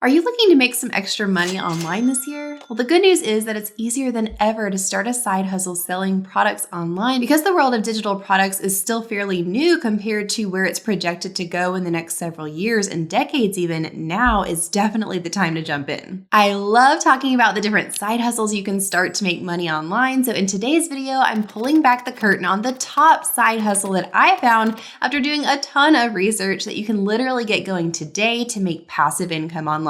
Are you looking to make some extra money online this year? Well, the good news is that it's easier than ever to start a side hustle selling products online because the world of digital products is still fairly new compared to where it's projected to go in the next several years and decades even. Now is definitely the time to jump in. I love talking about the different side hustles you can start to make money online. So in today's video, I'm pulling back the curtain on the top side hustle that I found after doing a ton of research that you can literally get going today to make passive income online.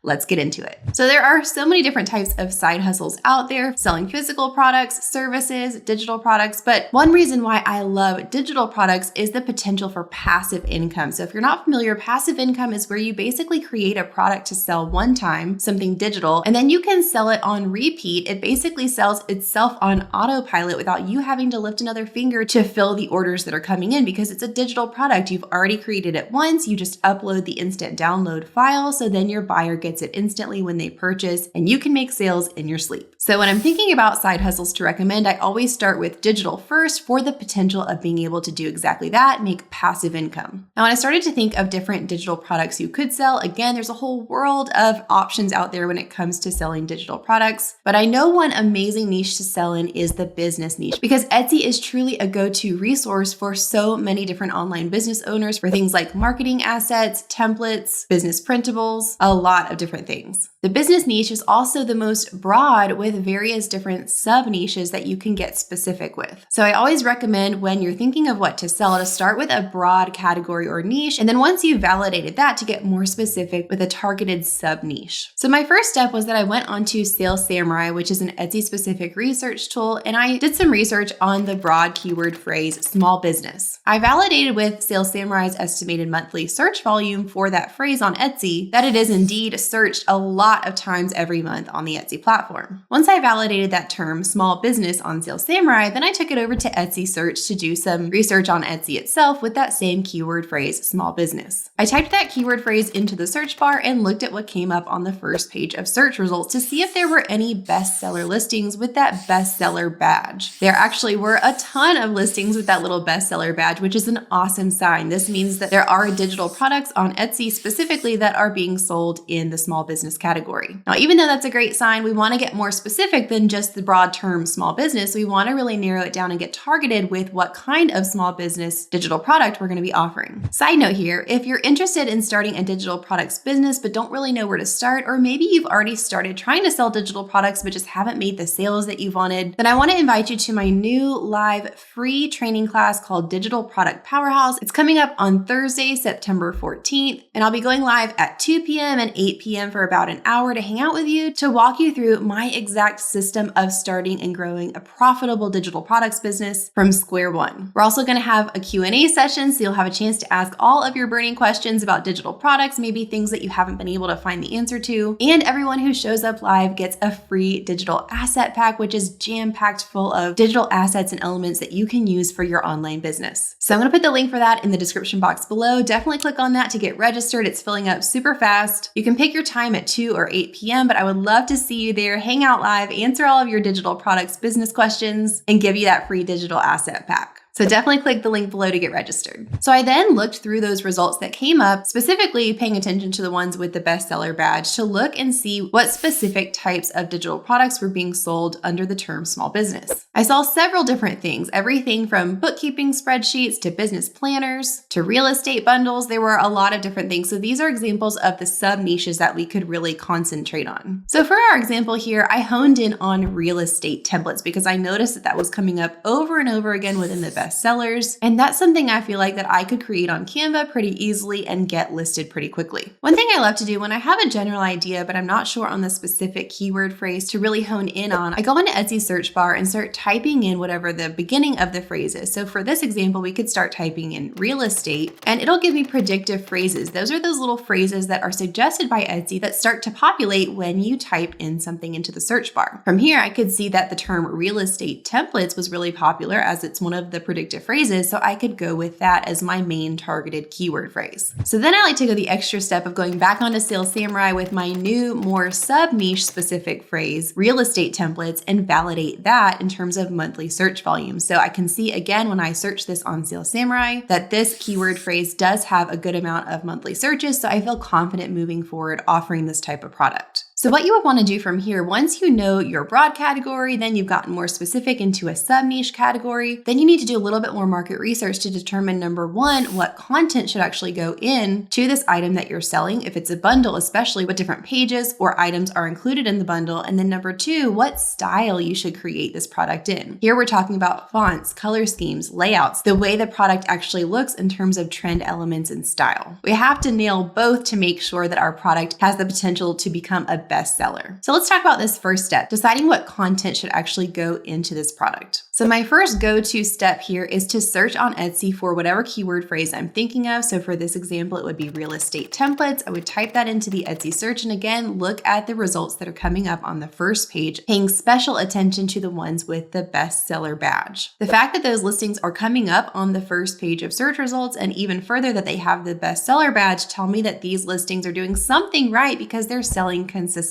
Let's get into it. So there are so many different types of side hustles out there, selling physical products, services, digital products. But one reason why I love digital products is the potential for passive income. So if you're not familiar, passive income is where you basically create a product to sell one time, something digital, and then you can sell it on repeat. It basically sells itself on autopilot without you having to lift another finger to fill the orders that are coming in because it's a digital product. You've already created it once. You just upload the instant download file. So then your buyer gets it instantly when they purchase, and you can make sales in your sleep. So when I'm thinking about side hustles to recommend, I always start with digital first for the potential of being able to do exactly that, make passive income. Now, when I started to think of different digital products you could sell, again, there's a whole world of options out there when it comes to selling digital products. But I know one amazing niche to sell in is the business niche because Etsy is truly a go-to resource for so many different online business owners for things like marketing assets, templates, business printables, a lot of different things. The business niche is also the most broad with various different sub niches that you can get specific with. So I always recommend when you're thinking of what to sell to start with a broad category or niche. And then once you've validated that, to get more specific with a targeted sub niche. So my first step was that I went onto Sales Samurai, which is an Etsy specific research tool. And I did some research on the broad keyword phrase small business. I validated with Sales Samurai's estimated monthly search volume for that phrase on Etsy that it is indeed searched a lot of times every month on the Etsy platform. Once I validated that term small business on Sales Samurai, then I took it over to Etsy Search to do some research on Etsy itself with that same keyword phrase small business. I typed that keyword phrase into the search bar and looked at what came up on the first page of search results to see if there were any bestseller listings with that bestseller badge. There actually were a ton of listings with that little bestseller badge, which is an awesome sign. This means that there are digital products on Etsy specifically that are being sold in the small business category. Now, even though that's a great sign, we want to get more specific than just the broad term small business. We want to really narrow it down and get targeted with what kind of small business digital product we're going to be offering. Side note here, if you're interested in starting a digital products business but don't really know where to start, or maybe you've already started trying to sell digital products but just haven't made the sales that you've wanted, then I want to invite you to my new live free training class called Digital Product Powerhouse. It's coming up on Thursday, September 14th, and I'll be going live at 2 p.m. and 8 p.m. for about an hour to hang out with you to walk you through my exact system of starting and growing a profitable digital products business from square one. We're also going to have a Q&A session, so you'll have a chance to ask all of your burning questions about digital products, maybe things that you haven't been able to find the answer to. And everyone who shows up live gets a free digital asset pack, which is jam-packed full of digital assets and elements that you can use for your online business. So I'm going to put the link for that in the description box below. Definitely click on that to get registered. It's filling up super fast. You can pick your time at 2 or 8 p.m., but I would love to see you there, hang out live, answer all of your digital products business questions, and give you that free digital asset pack. So definitely click the link below to get registered. So I then looked through those results that came up, specifically paying attention to the ones with the bestseller badge to look and see what specific types of digital products were being sold under the term small business. I saw several different things, everything from bookkeeping spreadsheets to business planners to real estate bundles. There were a lot of different things. So these are examples of the sub niches that we could really concentrate on. So for our example here, I honed in on real estate templates because I noticed that was coming up over and over again within the bestsellers. And that's something I feel like that I could create on Canva pretty easily and get listed pretty quickly. One thing I love to do when I have a general idea, but I'm not sure on the specific keyword phrase to really hone in on, I go into Etsy search bar and start typing in whatever the beginning of the phrase is. So for this example, we could start typing in real estate and it'll give me predictive phrases. Those are those little phrases that are suggested by Etsy that start to populate when you type in something into the search bar. From here, I could see that the term real estate templates was really popular as it's one of the predictive phrases, so I could go with that as my main targeted keyword phrase. So then I like to go the extra step of going back onto Sales Samurai with my new, more sub-niche specific phrase, real estate templates, and validate that in terms of monthly search volume. So I can see again when I search this on Sales Samurai that this keyword phrase does have a good amount of monthly searches, so I feel confident moving forward offering this type of product. So what you would want to do from here, once you know your broad category, then you've gotten more specific into a sub-niche category, then you need to do a little bit more market research to determine, number one, what content should actually go in to this item that you're selling, if it's a bundle, especially what different pages or items are included in the bundle, and then number two, what style you should create this product in. Here we're talking about fonts, color schemes, layouts, the way the product actually looks in terms of trend elements and style. We have to nail both to make sure that our product has the potential to become a bestseller. So let's talk about this first step, deciding what content should actually go into this product. So my first go-to step here is to search on Etsy for whatever keyword phrase I'm thinking of. So for this example, it would be real estate templates. I would type that into the Etsy search, and again, look at the results that are coming up on the first page, paying special attention to the ones with the bestseller badge. The fact that those listings are coming up on the first page of search results, and even further that they have the bestseller badge, tell me that these listings are doing something right because they're selling consistently.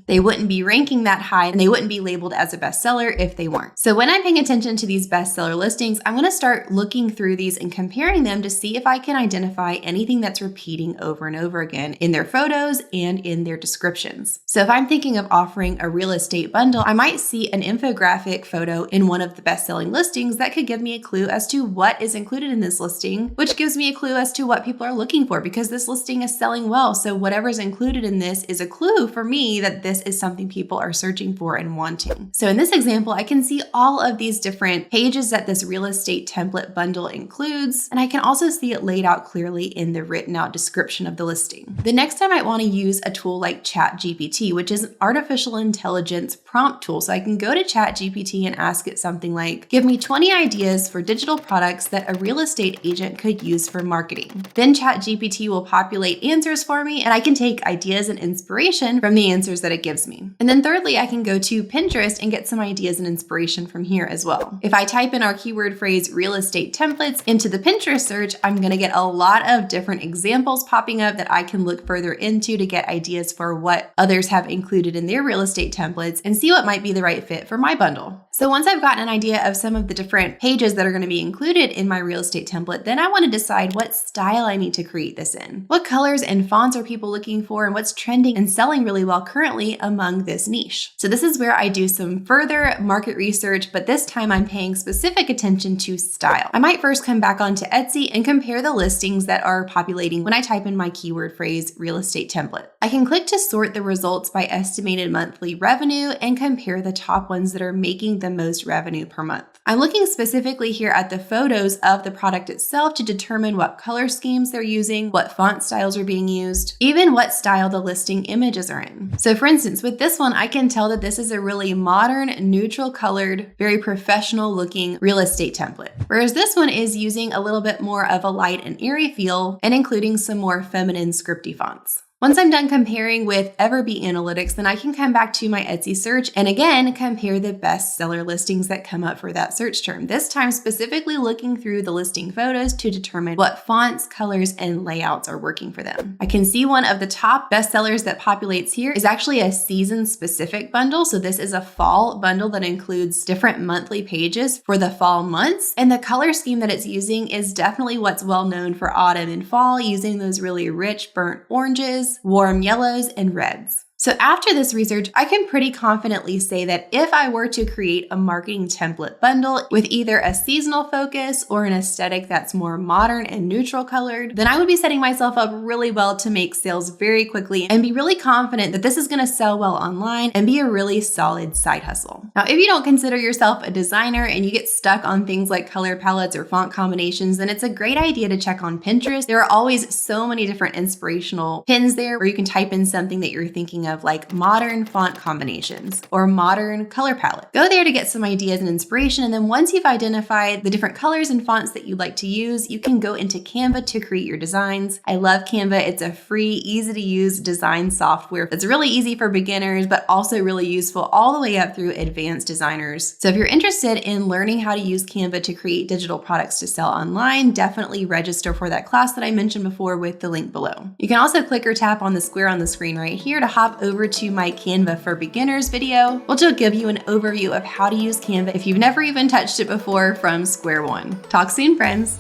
They wouldn't be ranking that high and they wouldn't be labeled as a bestseller if they weren't. So when I'm paying attention to these bestseller listings, I'm going to start looking through these and comparing them to see if I can identify anything that's repeating over and over again in their photos and in their descriptions. So if I'm thinking of offering a real estate bundle, I might see an infographic photo in one of the best-selling listings that could give me a clue as to what is included in this listing, which gives me a clue as to what people are looking for because this listing is selling well. So whatever's included in this is a clue for me that this is something people are searching for and wanting. So in this example, I can see all of these different pages that this real estate template bundle includes, and I can also see it laid out clearly in the written out description of the listing. The next time I want to use a tool like ChatGPT, which is an artificial intelligence prompt tool. So I can go to ChatGPT and ask it something like, give me 20 ideas for digital products that a real estate agent could use for marketing. Then ChatGPT will populate answers for me, and I can take ideas and inspiration from the answers that it gives me. And then thirdly, I can go to Pinterest and get some ideas and inspiration from here as well. If I type in our keyword phrase real estate templates into the Pinterest search, I'm going to get a lot of different examples popping up that I can look further into to get ideas for what others have included in their real estate templates and see what might be the right fit for my bundle. So once I've gotten an idea of some of the different pages that are going to be included in my real estate template, then I want to decide what style I need to create this in. What colors and fonts are people looking for, and what's trending and selling really well currently among this niche. So this is where I do some further market research, but this time I'm paying specific attention to style. I might first come back onto Etsy and compare the listings that are populating when I type in my keyword phrase real estate template. I can click to sort the results by estimated monthly revenue and compare the top ones that are making the most revenue per month. I'm looking specifically here at the photos of the product itself to determine what color schemes they're using, what font styles are being used, even what style the listing images are in. So for instance, with this one, I can tell that this is a really modern, neutral colored, very professional looking real estate template. Whereas this one is using a little bit more of a light and airy feel and including some more feminine scripty fonts. Once I'm done comparing with Everbee Analytics, then I can come back to my Etsy search and again, compare the bestseller listings that come up for that search term. This time specifically looking through the listing photos to determine what fonts, colors, and layouts are working for them. I can see one of the top bestsellers that populates here is actually a season-specific bundle. So this is a fall bundle that includes different monthly pages for the fall months. And the color scheme that it's using is definitely what's well known for autumn and fall, using those really rich burnt oranges, warm yellows, and reds. So after this research, I can pretty confidently say that if I were to create a marketing template bundle with either a seasonal focus or an aesthetic that's more modern and neutral colored, then I would be setting myself up really well to make sales very quickly and be really confident that this is going to sell well online and be a really solid side hustle. Now, if you don't consider yourself a designer and you get stuck on things like color palettes or font combinations, then it's a great idea to check on Pinterest. There are always so many different inspirational pins there where you can type in something that you're thinking of like modern font combinations or modern color palette. Go there to get some ideas and inspiration, and then once you've identified the different colors and fonts that you'd like to use, you can go into Canva to create your designs. I love Canva. It's a free, easy to use design software that's really easy for beginners, but also really useful all the way up through advanced designers. So if you're interested in learning how to use Canva to create digital products to sell online, definitely register for that class that I mentioned before with the link below. You can also click or tap on the square on the screen right here to hop over to my Canva for Beginners video, which will give you an overview of how to use Canva if you've never even touched it before from square one. Talk soon, friends.